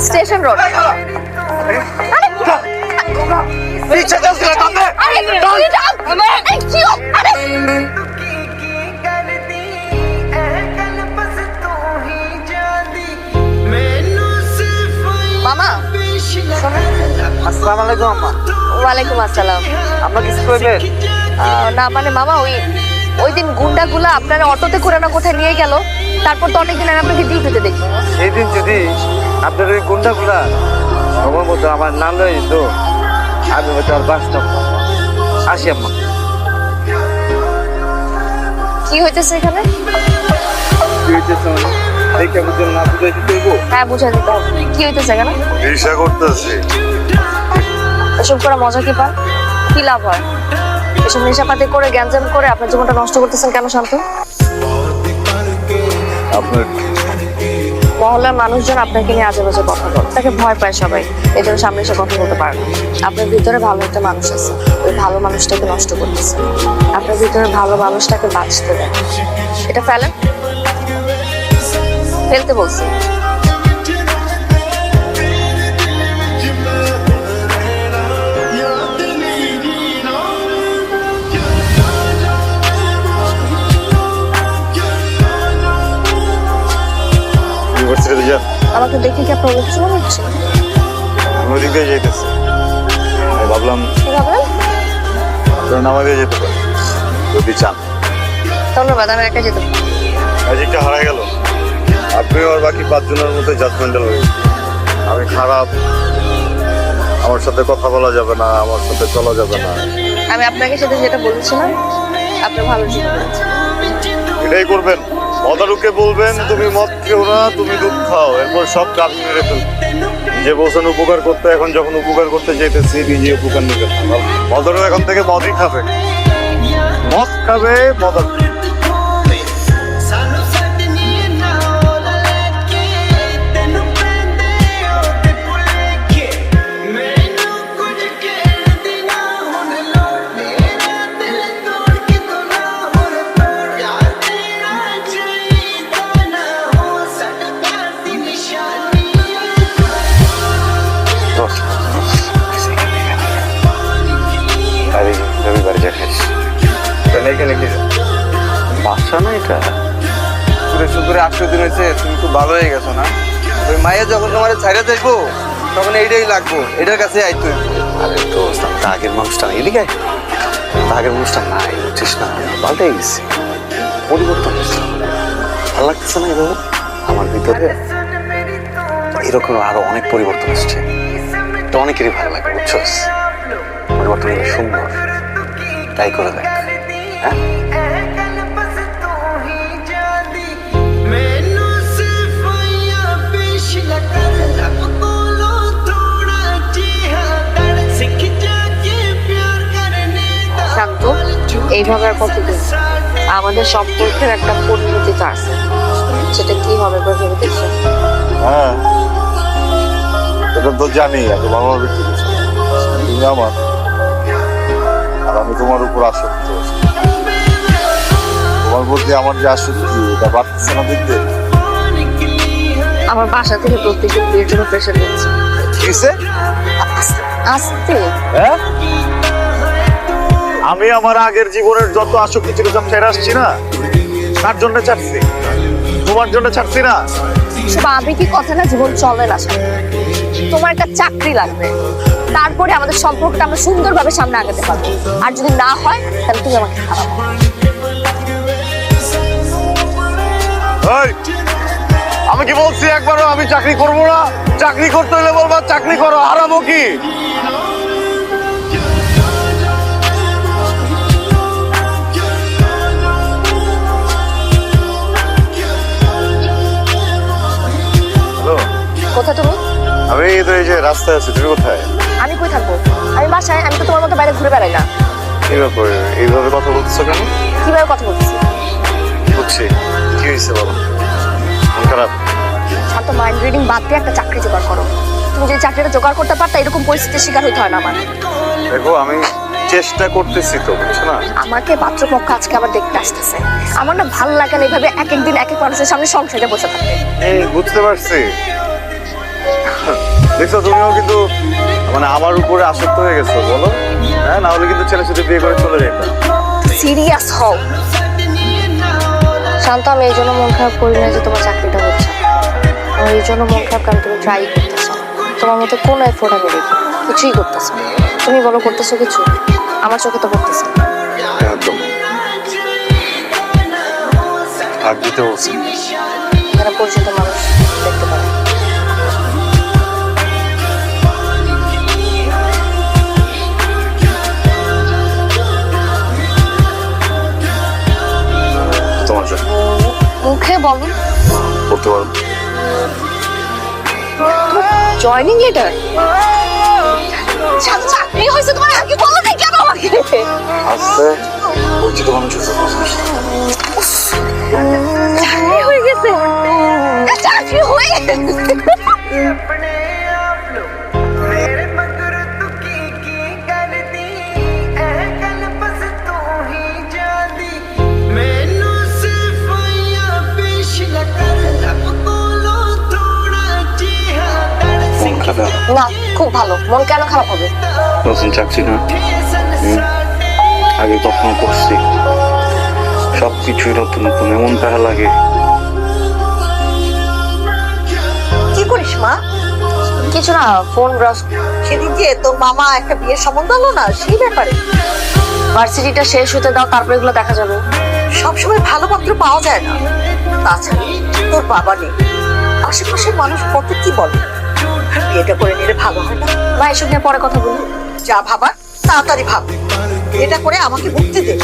Station road. মামা আসসালামু আলাইকুম আম্মা। ওয়ালাইকুম আসসালাম। আম্মা কিছু কইবেন? না মানে মামা ওই দিন গুন্ডাগুলো আপনারা অটোতে করে না কোথায় নিয়ে গেল, তারপর তো অনেকদিন আর আপনাকে ডিউটিতে দেখি। সেই দিন যদি আপনার ওই গুন্ডাগুলা সময় মতো আমার না লই তো আমি হয়তো আর বাঁচতাম না। আসি আম্মা। কি হইতেছে এখানে? কি হইতেছে মানে? দেখে বুঝলাম না, বুঝাইতে চাইবো? হ্যাঁ বুঝাই দিতে হবে। কি হইতেছে এখানে? ঈর্ষা করতেছি। এসব করে মজা কি পান? কি লাভ হয়? এসব নেশাপাতি করে গ্যাঞ্জাম করে আপনার জীবনটা নষ্ট করতেছেন কেন শান্ত? আপনার মহল্লার মানুষজন আপনাকে নিয়ে আজে বাজে কথা বলে, তাকে ভয় পায় সবাই, এই জন্য সামনে এসে কথা বলতে পারে না। আপনার ভিতরে ভালো একটা মানুষ আছে, ওই ভালো মানুষটাকে নষ্ট করতেছে। আপনার ভিতরে ভালো মানুষটাকে বাঁচতে দেন। এটা ফেলেন, ফেলতে বলছি। ইউনিভার্সিটিতে যান? আমাকে দেখে কি আপনার কিছু মনে হচ্ছে? আমি ওদিক দিয়ে যাইতেছি। আমি ভাবলাম কি ভাবলেন? আপনার নামা দিয়ে যেতে পারেন যদি চান। ধন্যবাদ, আমি একা যেতে পারি। ম্যাজিকটা হারাই গেল। আপনিও আর বাকি 5 জনের মতো জাজমেন্টাল হয়ে গেছেন। আমি খারাপ, আমার সাথে কথা বলা যাবে না, আমার সাথে চলা যাবে না। আমি আপনাকে সাথে যেটা বলেছিলাম আপনি ভালো জন্য বলেছেন। এটাই করবেন। মদারুকে বলবেন তুমি মদ খেও না, তুমি দুধ খাও, এরপর সব কাজ মেরে ফেলবে। যে বলছেন উপকার করতে, এখন যখন উপকার করতে চাইতেছি নিজে উপকার নিবে না। মদারু এখন থেকে মদই খাবে, মদ খাবে মদারু। এখানে কি বাসা না এটা? শুক্রে 800 দিন হয়েছে, তুমি খুব ভালো হয়ে গেছো না? ওই মায়ের যখন তোমার ছাইড়া দেখবো তখন এইটাই লাগবো, এটার কাছে আইতো। আরে দোস্ত, আমি তো আগের মানুষটা না, এদিকে আয়। আগের মানুষটা নাই, বুঝছিস না? পাল্টে গেছি, পরিবর্তন হয়েছে। ভালো লাগতেছে না এভাবে? আমার ভিতরে এরকম আরো অনেক পরিবর্তন আসছে, এটা অনেকেরই ভালো লাগে, বুঝছস? পরিবর্তন হলে সুন্দর, তাই করে দেখ। হ্যাঁ, শান্ত, এইভাবে আর কতদিন? আমাদের সম্পর্কের একটা পরিণতিটা আছে, সেটা কি হবে ভেবে দেখছেন? হ্যাঁ, এটা তো জানি। এত ভালোভাবে তুমি আমার, আর আমি তোমার উপর আসক্ত। তোমার প্রতি আমার যে আসক্তি, এটা বাড়তেছে না দেখতে? আমার বাসা থেকে প্রত্যেকটা বিয়ের জন্য প্রেশার দিচ্ছে। কিসে? আসতে হ্যাঁ, আমি আমার আগের জীবনের যত আসক্তি ছিল সব ছেড়ে আসছি না, তার জন্য ছাড়ছি, তোমার জন্য ছাড়ছি না। সব আবেগী কথা না, জীবন চলে না। তোমার একটা চাকরি লাগবে, তারপরে আমাদের সম্পর্কটা আমরা সুন্দরভাবে সামনে আগাতে পারবো। আর যদি না হয় তাহলে তুমি আমাকে খারাপ। আমি কি বলছি একবারও আমি চাকরি করব না? চাকরি করতে হলে বলবা চাকরি করো, হারাবো কি? কোথায় তুমি? আমি তো এই যে রাস্তায় আছি, তুমি কোথায়? আমি কই থাকবো? আমি বাসায়। আমি তো তোমার মতো বাইরে ঘুরে বেড়াই না। কি ব্যাপার, এইভাবে কথা বলতেছো কেন? কিভাবে কথা বলতেছি? বুঝছি, কি হয়েছে বলো? মন খারাপ? শান্ত, মাইন্ড রিডিং বাদ দিয়ে একটা চাকরি জোগাড় করো। তুমি যদি চাকরিটা জোগাড় করতে পারতা এরকম পরিস্থিতির শিকার হইতে হয় না আমার। দেখো, আমি চেষ্টা করতেছি তো, বুঝছো না? আমাকে পাত্রপক্ষ আজকে আবার দেখতে আসতেছে। আমার না ভালো লাগে না এইভাবে এক এক দিন এক এক মানুষের সামনে সংসারে বসে থাকতে। বুঝতে পারছি। দেখছো তুমিও কিন্তু মানে আমার উপরে আসক্ত হয়ে গেছো বলো। হ্যাঁ, না হলে কিন্তু ছেলের সাথে বিয়ে করে চলে যেতাম। সিরিয়াস হও শান্ত। আমি এই জন্য মন খারাপ করি না যে তোমার চাকরিটা হচ্ছে না। আমার এই জন্য মন খারাপ, কারণ তুমি ট্রাই করতেছো। তোমার মতো কোনো এফোর্ট আমি দেখি কিছুই করতেছো। তুমি বলো করতেছো কিছু? আমার চোখে তো করতেছো। একদম ভাগ দিতে বলছি। যারা পরিচিত মানুষ দেখতে পারে। তোমার জন্য মুখে বলো। করতে পারো। Joining letter? চাকরি হয়েছে তোমার, আগে বলো না কেন আমাকে? আসতে পরিচিত মানুষ আছে। চাকরি হয়ে গেছে? চাকরি হয়ে গেছে? মন খারাপ? না, খুব ভালো। মন কেন খারাপ হবে? নতুন চাকরি না, আগে কখনো করছি, সবকিছুই নতুন নতুন, এমন প্যারা লাগে। কি করিস মা? কিছু না, ফোন ব্রাউজ। সেদিন যে তোর মামা একটা বিয়ের সম্বন্ধ হলো না, সেই ব্যাপারে। ভার্সিটিটা শেষ হতে দাও, তারপরে এগুলো দেখা যাবে। সবসময় ভালো পাত্র পাওয়া যায় না। তাছাড়া তোর বাবা নেই, আশেপাশের মানুষ কত কি বলে। বিয়েটা করে নিলে ভালো হয় না? মা, এসব নিয়ে পরে কথা বলি। যা ভাবার তাড়াতাড়ি ভাব, এটা করে আমাকে মুক্তি দে।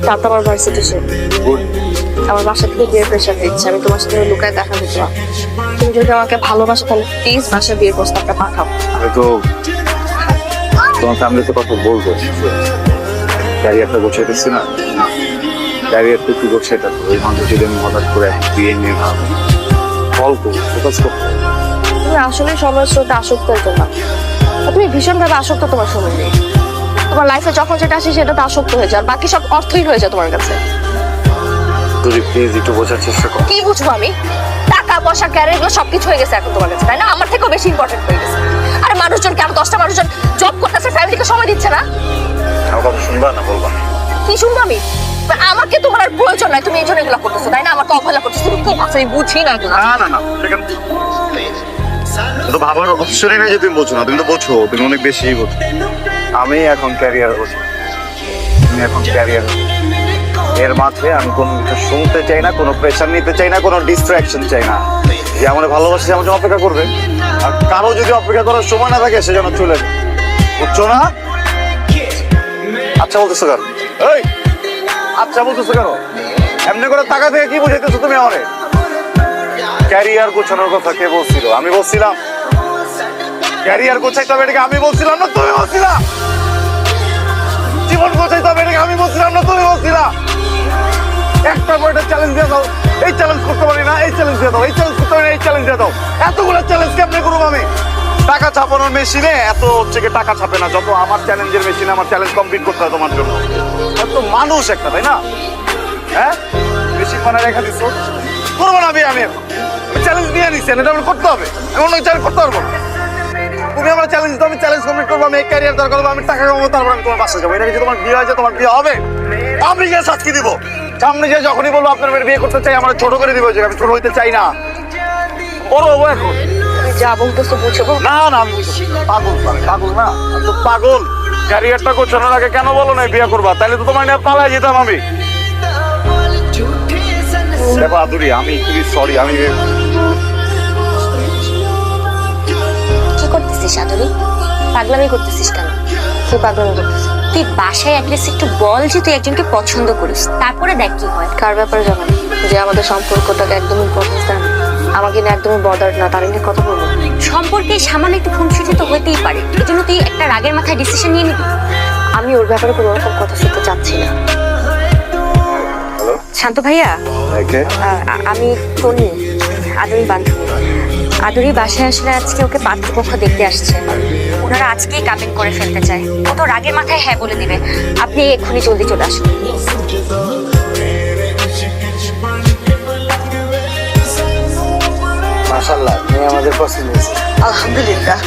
তারপর আমার ভার্সিটি শেষ। আমার বাসা থেকে বিয়ের প্রেশার দিচ্ছে। আমি তোমার সাথে লুকায় দেখা করতে পারবো। তুমি যদি আমাকে ভালোবাসো তাহলে প্লিজ বাসায় বিয়ের প্রস্তাবটা পাঠাও। আমি তো তোমার ফ্যামিলিতে কথা বলবো, ক্যারিয়ারটা গোছাইতেছি না, ক্যারিয়ারটা একটু গোছাইতে হবে। ওই মানুষ যদি আমি হঠাৎ করে বিয়ে নিয়ে ভাবো, কল করবো, ফোকাস করবো। তুমি আসলে সময়ের স্রোতে আসক্ত একজন মানুষ। আর তুমি ভীষণভাবে আসক্ত তোমার সময় নেই। তোমার লাইফে যখন যেটা আসে সেটাতে আসক্ত হয়ে যায়, আর বাকি সব অর্থই হয়ে যায় তোমার কাছে। তুই প্লিজ একটু বোঝার চেষ্টা কর। কি বুঝবো আমি? টাকা পয়সা ক্যারিয়ার এগুলো সবকিছু হয়ে গেছে এখন তোমার কাছে, তাই না? আমার থেকেও বেশি ইম্পর্টেন্ট হয়ে গেছে। আর মানুষজন কেন 10টা মানুষজন জব করতেছে, ফ্যামিলিকে সময় দিচ্ছে না। আমার কথা শুনবা না বলবা? কি শুনবো আমি? আমাকে তোমার আর প্রয়োজন নাই, তুমি এই জন্য এগুলো করতেছো, তাই না? আমাকে অবহেলা করতেছো। তুমি কি ভাবছো আমি বুঝি না এগুলো? না সেখানে তো ভাবার অপশনই নেই যে তুমি বোঝো না। তুমি তো বোঝো, তুমি অনেক বেশি বোঝো। আমি এখন ক্যারিয়ার বোঝো, তুমি এখন ক্যারিয়ার। এর মাঝে আমি কোনো কিছু শুনতে চাই না, কোনো প্রেশার নিতে চাই না, কোনো ডিস্ট্রাকশন চাই না। যে আমার ভালোবাসে আমার জন্য অপেক্ষা করবে, আর কারো যদি অপেক্ষা করার সময় না থাকে সেজন্য চলে যাবে, বুঝছো না? আচ্ছা বলতেছো কেন? এই আচ্ছা বলতেছো কেন? এমনি করে টাকা থেকে কি বুঝাইতেছো তুমি আমারে? ক্যারিয়ার গোছানোর কথা কে বলছিল? আমি বলছিলাম। ক্যারিয়ার গোছাইতে হবে এটাকে আমি বলছিলাম না তুমি বলছিলা? জীবন গোছাইতে হবে এটাকে আমি বলছিলাম না তুমি বলছিলা? একটা পর একটা চ্যালেঞ্জ দিয়ে দাও, এই চ্যালেঞ্জ করতে পারি না, এই চ্যালেঞ্জ দিয়ে দাও, এই চ্যালেঞ্জ করতে পারি না, এই চ্যালেঞ্জ দিয়ে দাও। এতগুলো চ্যালেঞ্জ কেমনে করবো আমি? টাকা ছাপানোর মেশিনে এত হচ্ছে কি টাকা ছাপে না, যত আমার চ্যালেঞ্জের মেশিনে আমার চ্যালেঞ্জ কমপ্লিট করতে হয় তোমার জন্য। এত মানুষ একটা, তাই না? হ্যাঁ, বেশি মানে রেখা দিচ্ছ, করবো না আমি চ্যালেঞ্জ নিয়ে নিচ্ছি, এটা আমার করতে হবে। আমি অন্য চ্যালেঞ্জ করতে পারবো না। তুমি আমার চ্যালেঞ্জ দাও, আমি চ্যালেঞ্জ কমপ্লিট করবো। আমি এই ক্যারিয়ার দরকার হবে, আমি টাকা কামাবো, তারপর আমি তোমার বাসায় যাবো। এটা যদি তোমার বিয়ে হয়েছে, তোমার বিয়ে হবে, আমি গিয়ে সাক্ষী দিব। সামনে যে যখনই বলবো আপনার মেয়ের বিয়ে করতে চাই, আমার ছোট করে দিব, যে আমি ছোট হইতে চাই না, বড় হবো এখন। তুমি যা বলতেছো বুঝবো না আমি পাগল, পাগল না, আমি তো পাগল। ক্যারিয়ারটা গোছানোর আগে কেন বলো না বিয়ে করবা? তাহলে তো তোমার নিয়ে পালাই যেতাম আমি। দেখো আদুরি, আমি খুবই সরি। আমি কি করতেছিস আদুরি? পাগলামি করতেছিস কেন? কি পাগলামি করতেছো? তুই বাসায় অ্যাটলিস্ট একটু বল যে তুই একজনকে পছন্দ করিস, তারপরে দেখ কি হয়। কার ব্যাপারে জানান যে আমাদের সম্পর্কটাকে একদম ইম্পর্টেন্স দেন, আমাকে নিয়ে একদমই বদার না, তার নিয়ে কথা বলবো। সম্পর্কে সামান্য একটু খুনসুটি তো হইতেই পারে, এই জন্য তুই একটা রাগের মাথায় ডিসিশন নিয়ে নিবি? আমি ওর ব্যাপারে কোনো রকম কথা শুনতে চাচ্ছি না। শান্ত ভাইয়া, আমি ফোনি, আদুরি বান্ধবী। আদুরি বাসায় আসলে আজকে ওকে পাত্রপক্ষ দেখতে আসছে। ওনারা আজকেই কাবিন করে ফেলতে চায়। ও তো রাগের মাথায় হ্যাঁ বলে দিবে। আপনি এক্ষুনি জলদি চলে আসুন। পছন্দ হয়েছে। আলহামদুলিল্লাহ